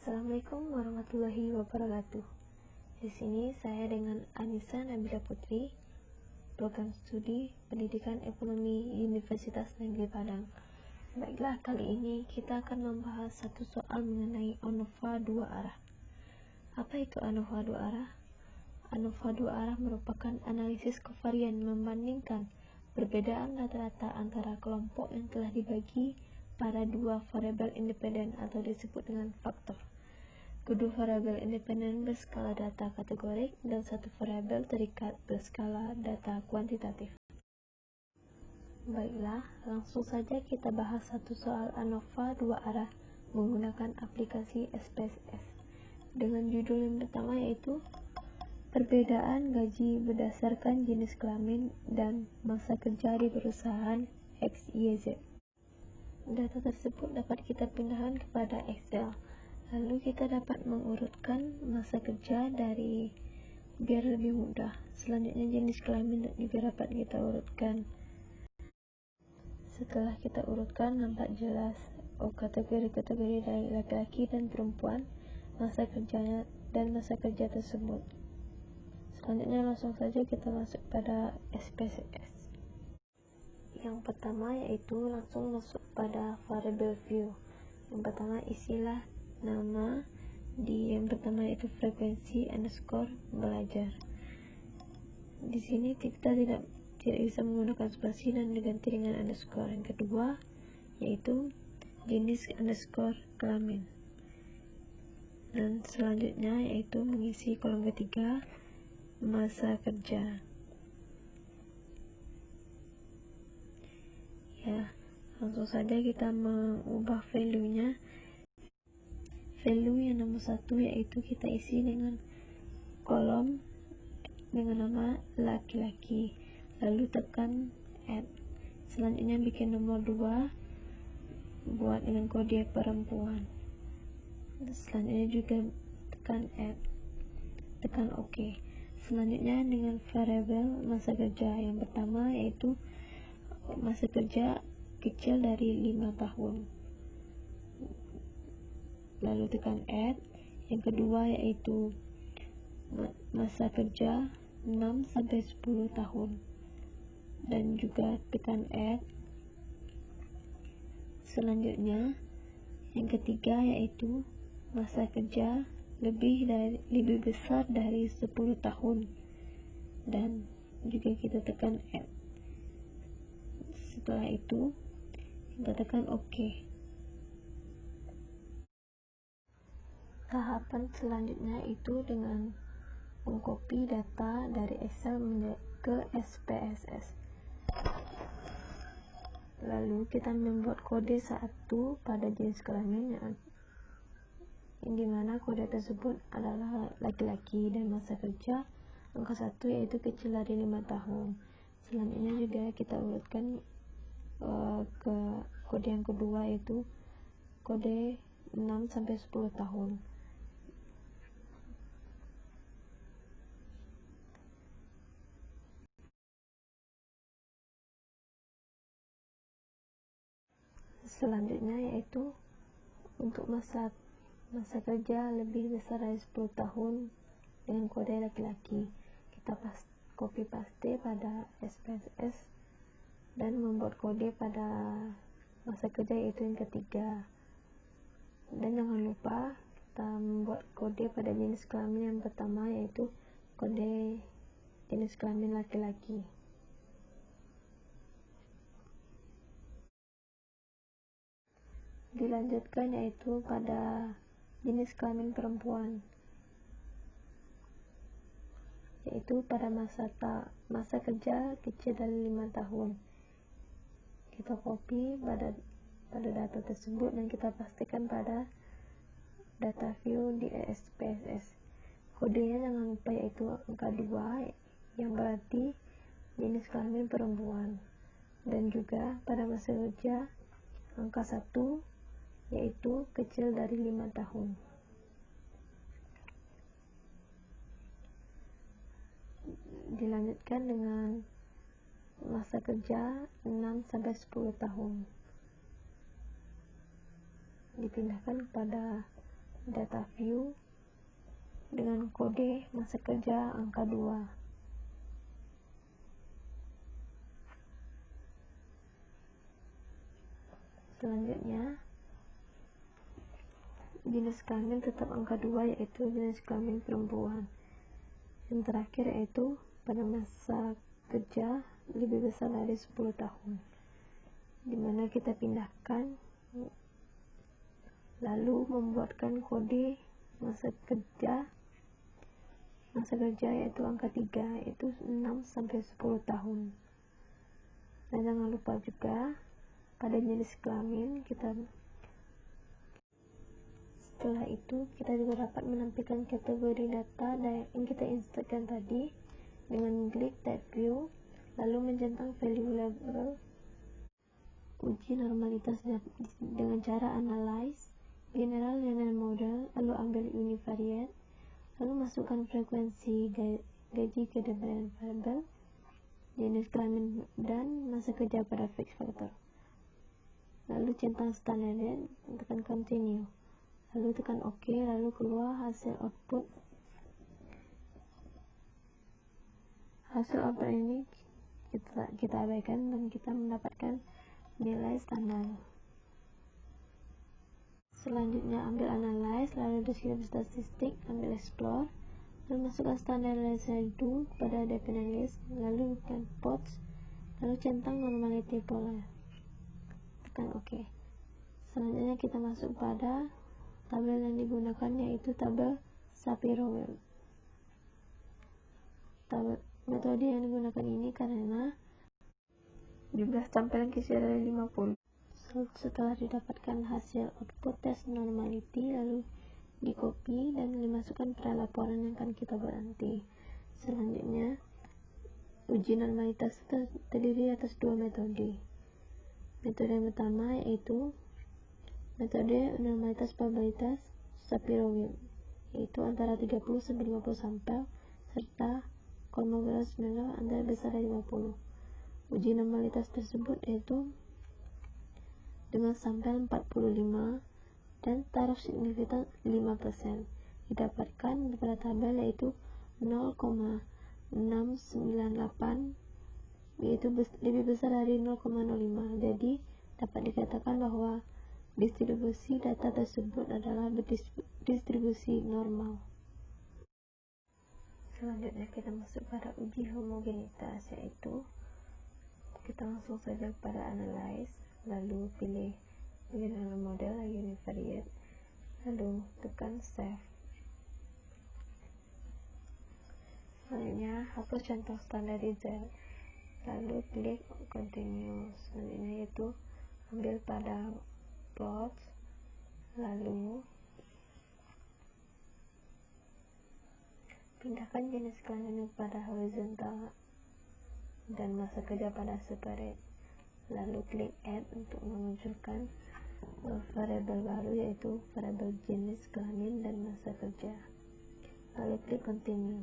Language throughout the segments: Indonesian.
Assalamualaikum warahmatullahi wabarakatuh. Di sini saya dengan Anissa Nabila Putri, program studi Pendidikan Ekonomi Universitas Negeri Padang. Baiklah, kali ini kita akan membahas satu soal mengenai ANOVA dua arah. Apa itu ANOVA dua arah? ANOVA dua arah merupakan analisis kovarian membandingkan perbedaan rata-rata antara kelompok yang telah dibagi pada dua variabel independen atau disebut dengan faktor. Kedua variabel independen berskala data kategorik dan satu variabel terikat berskala data kuantitatif. Baiklah, langsung saja kita bahas satu soal ANOVA dua arah menggunakan aplikasi SPSS dengan judul yang pertama yaitu perbedaan gaji berdasarkan jenis kelamin dan masa kerja di perusahaan XYZ. Data tersebut dapat kita pindahkan kepada Excel. Lalu kita dapat mengurutkan masa kerja dari biar lebih mudah. Selanjutnya jenis kelamin juga dapat kita urutkan. Setelah kita urutkan, nampak jelas kategori-kategori dari laki-laki dan perempuan, masa kerjanya dan masa kerja tersebut. Selanjutnya langsung saja kita masuk pada SPSS. Yang pertama yaitu langsung masuk pada variable view. Yang pertama isilah nama di yang pertama yaitu frekuensi underscore belajar. Di sini kita tidak bisa menggunakan spasi dan diganti dengan underscore. Yang kedua yaitu jenis underscore kelamin. Dan selanjutnya yaitu mengisi kolom ketiga masa kerja. Ya, langsung saja kita mengubah value-nya. Value yang nomor 1 yaitu kita isi dengan kolom dengan nama laki-laki, lalu tekan add. Selanjutnya bikin nomor 2 buat dengan kode perempuan. Selanjutnya juga tekan add, tekan OK. Selanjutnya dengan variabel masa kerja yang pertama yaitu masa kerja kecil dari 5 tahun, lalu tekan add. Yang kedua yaitu masa kerja 6-10 tahun dan juga tekan add. Selanjutnya yang ketiga yaitu masa kerja lebih besar dari 10 tahun dan juga kita tekan add. Setelah itu kita tekan OK. Tahapan selanjutnya itu dengan mengcopy data dari Excel ke SPSS. Lalu kita membuat kode 1 pada jenis kelamin yang dimana kode tersebut adalah laki-laki dan masa kerja angka 1 yaitu kecil dari 5 tahun. Selanjutnya juga kita urutkan ke kode yang kedua yaitu kode 6-10 tahun. Selanjutnya yaitu untuk masa kerja lebih besar dari 10 tahun dengan kode laki-laki, kita copy paste pada SPSS dan membuat kode pada masa kerja yaitu yang ketiga. Dan jangan lupa kita membuat kode pada jenis kelamin yang pertama yaitu kode jenis kelamin laki-laki. Dilanjutkan yaitu pada jenis kelamin perempuan, yaitu pada masa kerja kecil dari 5 tahun. Kita copy pada data tersebut dan kita pastikan pada data view di SPSS. Kodenya jangan lupa yaitu angka 2 yang berarti jenis kelamin perempuan, dan juga pada masa kerja angka 1 yaitu kecil dari 5 tahun. Dilanjutkan dengan masa kerja 6-10 tahun. Dipindahkan kepada data view dengan kode masa kerja angka 2. Selanjutnya, jenis kelamin tetap angka 2, yaitu jenis kelamin perempuan. Yang terakhir yaitu pada masa kerja lebih besar dari 10 tahun, dimana kita pindahkan lalu membuatkan kode masa kerja yaitu angka 3, yaitu 6 sampai 10 tahun. Dan jangan lupa juga pada jenis kelamin setelah itu kita juga dapat menampilkan kategori data yang kita insertkan tadi dengan klik type view, lalu mencentang value label, uji normalitas dengan cara analyze general linear model, lalu ambil univariate, lalu masukkan frekuensi gaji ke dependent variable, jenis kelamin dan masa kerja pada fixed factor, lalu centang standard, tekan continue, lalu tekan OK, lalu keluar hasil output ini kita abaikan dan kita mendapatkan nilai standar. Selanjutnya ambil analyze, lalu descriptive statistik, ambil explore, lalu masukkan standar residu pada dependent list, lalu bukan pods, lalu centang normality pola, tekan OK. Selanjutnya kita masuk pada tabel yang digunakan, yaitu tabel Shapiro-Wilk. Metode yang digunakan ini karena jumlah campilan kisi dari 50. Setelah didapatkan hasil output tes normality, lalu di copy dan dimasukkan pada laporan yang akan kita buat nanti. Selanjutnya, uji normalitas terdiri atas dua metode. Metode yang pertama yaitu metode normalitas probabilitas Shapiro-Wilk, yaitu antara 30 sampai 50 sampel serta Kolmogorov Smirnov antara besar dari 50. Uji normalitas tersebut yaitu dengan sampel 45 dan taraf signifikan 5%, didapatkan pada tabel yaitu 0,698, yaitu lebih besar dari 0,05. Jadi dapat dikatakan bahwa distribusi data tersebut adalah distribusi normal. Selanjutnya kita masuk pada uji homogenitas, yaitu kita langsung saja pada analyze, lalu pilih general model univariate, lalu tekan save. Selanjutnya hapus contoh standar result, lalu klik continue. Selanjutnya yaitu ambil pada plot, lalu pindahkan jenis kelamin pada horizontal dan masa kerja pada separate, lalu klik add untuk memunculkan variabel baru, yaitu variabel jenis kelamin dan masa kerja, lalu klik continue.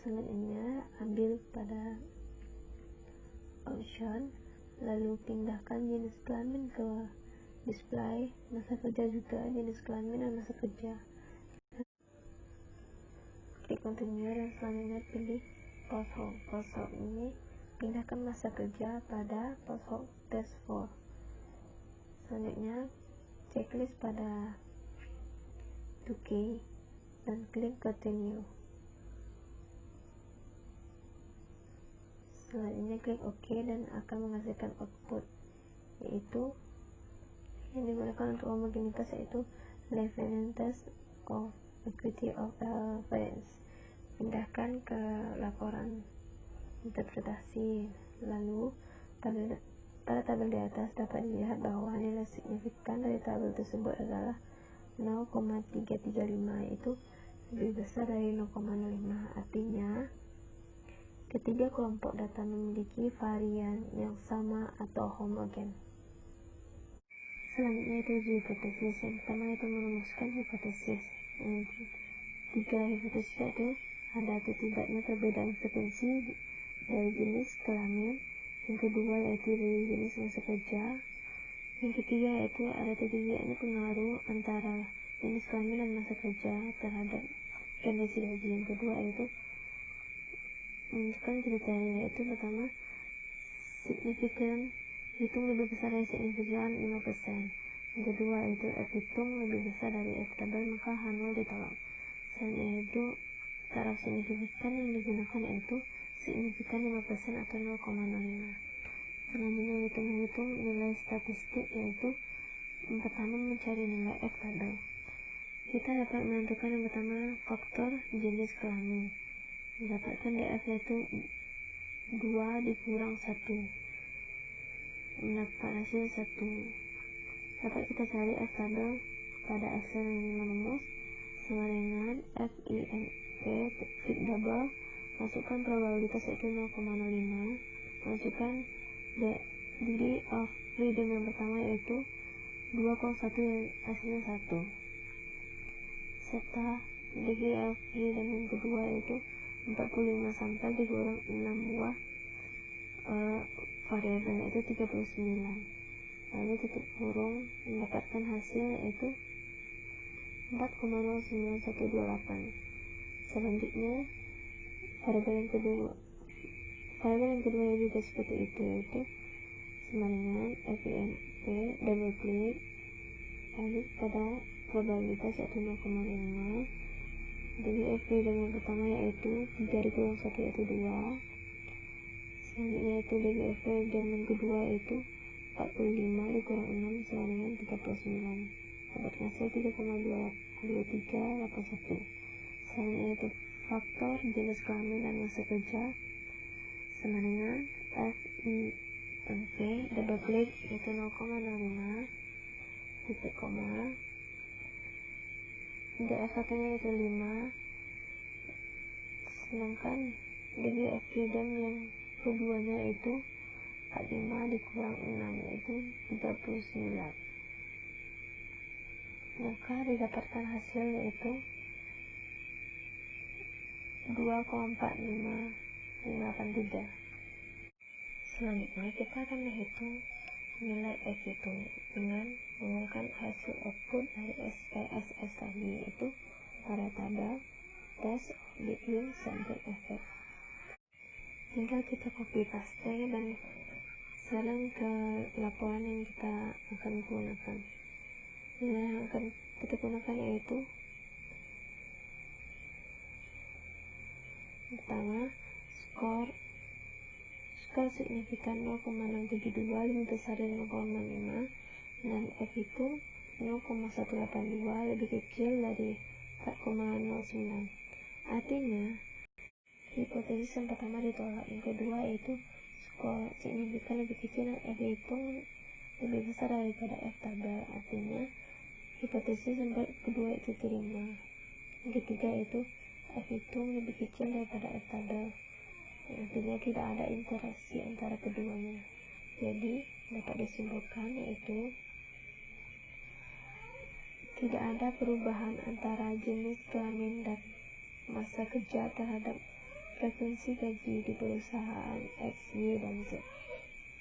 Selanjutnya ambil pada option, lalu pindahkan jenis kelamin ke display, masa kerja juga jenis kelamin dan masa kerja, klik continue dan selanjutnya pilih post hoc ini pindahkan masa kerja pada post hoc test 4. Selanjutnya checklist pada 2K dan klik continue. Selanjutnya klik OK dan akan menghasilkan output, yaitu yang digunakan untuk homogenitas yaitu Levenian test of equity of variance. Pindahkan ke laporan interpretasi, lalu pada tabel di atas dapat dilihat bahwa nilai signifikan dari tabel tersebut adalah 0,335, yaitu lebih besar dari 0,05. Artinya ketiga kelompok data memiliki varian yang sama atau homogen. Selanjutnya itu uji hipotesis. Yang pertama itu merumuskan hipotesis. Tiga hipotesis itu ada atau tidaknya perbedaan frekuensi dari jenis kelamin, yang kedua yaitu dari jenis masa kerja, yang ketiga yaitu ada atau tidaknya pengaruh antara jenis kelamin dan masa kerja terhadap kondisi gaji. Yang kedua yaitu menunjukkan kriteria, yaitu pertama signifikan hitung lebih besar dari signifikan 5%. Yang kedua itu F hitung lebih besar dari F tabel, maka H0 ditolak. Selanjutnya itu taraf signifikan yang digunakan yaitu signifikan 5% atau 0,05. Selanjutnya itu menghitung nilai statistik, yaitu yang pertama mencari nilai F tabel. Kita dapat menentukan yang pertama faktor jenis kelamin. Mendapatkan DF yaitu 2 dikurang 1, mendapat hasil 1. Dapat kita cari F tabel pada Excel yang rumus sama dengan FINP fit double, masukkan probabilitas yaitu 0,05, masukkan degree of freedom yang pertama yaitu 2,1 yang hasilnya 1, serta degree of freedom yang kedua yaitu 45 sampai dikurang 6 buah variabel yaitu 39. Lalu tutup kurung, mendapatkan hasil yaitu 4,09128. Selanjutnya variabel yang kedua juga seperti itu, yaitu sama dengan FINP double klik, lalu pada probabilitas yaitu 0,5. Jadi FP yang pertama yaitu 3 dikurang 1 yaitu 2. Selanjutnya itu DBF dan yang kedua yaitu 45 dikurang 6 sama dengan 39. Dapat hasil 3,2381. Selanjutnya itu faktor jenis kelamin dan masa kerja sama dengan FINP double klik itu 0,05 titik koma, DF1 nya itu 5, sedangkan DBF freedom yang keduanya itu 45 dikurang 6 yaitu 39. Maka didapatkan hasil yaitu 2,45583. Selanjutnya kita akan menghitung nilai F hitung dengan menggunakan hasil output dari SPSS tadi, yaitu pada tabel test begin subject effect. Tinggal kita copy paste dan sekarang ke laporan yang kita akan gunakan. Nilai yang akan kita gunakan yaitu pertama skor signifikan 0,672 lebih besar dari 0,5 dan F itu 0,182 lebih kecil dari 4,09. Artinya hipotesis yang pertama ditolak. Yang kedua yaitu skor signifikan lebih kecil dan F itu lebih besar daripada F tabel. Artinya hipotesis yang kedua itu terima. Yang ketiga yaitu F itu lebih kecil daripada F tabel. Artinya tidak ada interaksi antara keduanya. Jadi dapat disimpulkan yaitu tidak ada perubahan antara jenis kelamin dan masa kerja terhadap frekuensi gaji di perusahaan X, Y, dan Z.